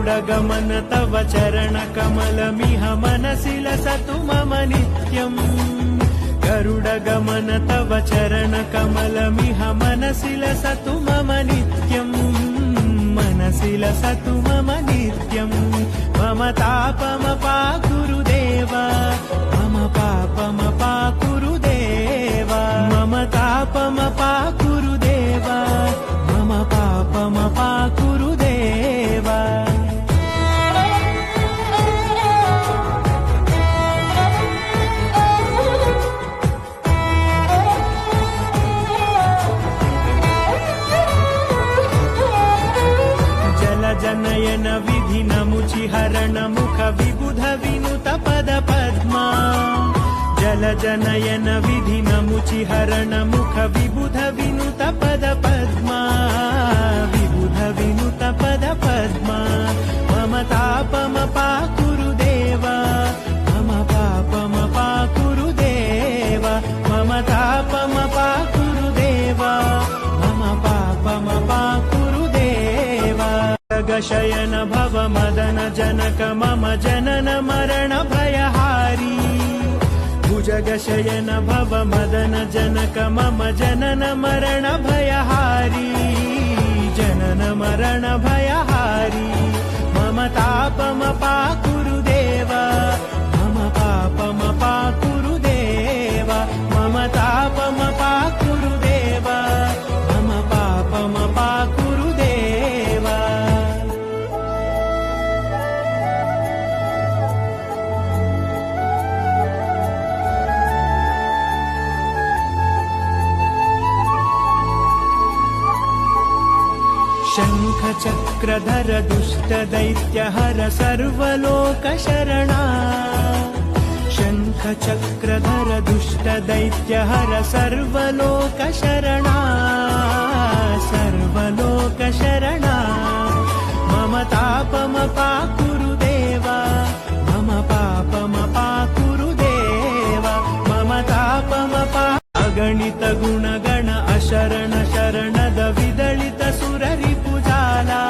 गरुडगमन तव चरणकमलमिह मनसि लसतु मम नित्यम् गरुडगमन तव चरणकमलमिह मनसि लसतु मम नित्यम् मनसि लसतु मम नित्यम् मम तापमपाकुरुदेव मम पापमपाकुरुदेव मम तापमपाकुरुदेव मम पापमपाकुरुदेव जनयन विधि नमुचिहरण मुख विबुध विनुत पद पद्मा जल जनयन विधि नमुचिहरण मुख विबुध विनुत पद पद्मा विबुध विनुत पद पद्मा मम तापमपाकुरुदेव मम पापमपाकुरुदेव मम तापमपाकुरुदेव मम पापमपाकुरुदेव शयन भव मदन जनक मम जनन मरण भयहारी भुजग शयन भव मदन जनक मम जनन मरण भयहारी जनन मरण भयहारी मम तापमपाकुरुदेव मम पापमपाकुरुदेव मम तापमपाकुरुदेव मम पापमपाकुरुदेव शंख चक्रधर दुष्ट दैत्य हर सर्वलोक शरणा शंख चक्रधर दुष्ट दैत्य हर सर्वलोक शरणा सर्वलोक शरणा मम तापमपाकुरुदेव मम पापमपाकुरुदेव मम तापमपा अगणित गुणगण अशरण शरणद विदलित सुररि पूजाला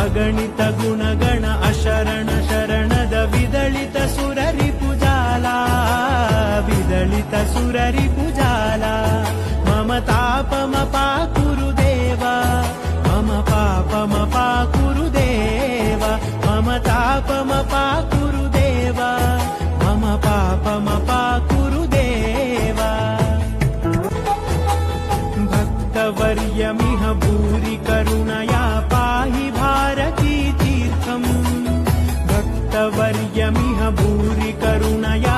अगणित गुणगण अशरण शरणद विदलित सुररि पूजाला विदलित सुररि पूजाला मम तापमपाकुरुदेव मम पापमपाकुरुदेव मम तापमपाकुरुदेव मम पापमपाकुरुदेव भक्तवर्यमिह भूरि करुणया पाहि भारती तीर्थम् भक्तवर्यमिह भूरि करुणया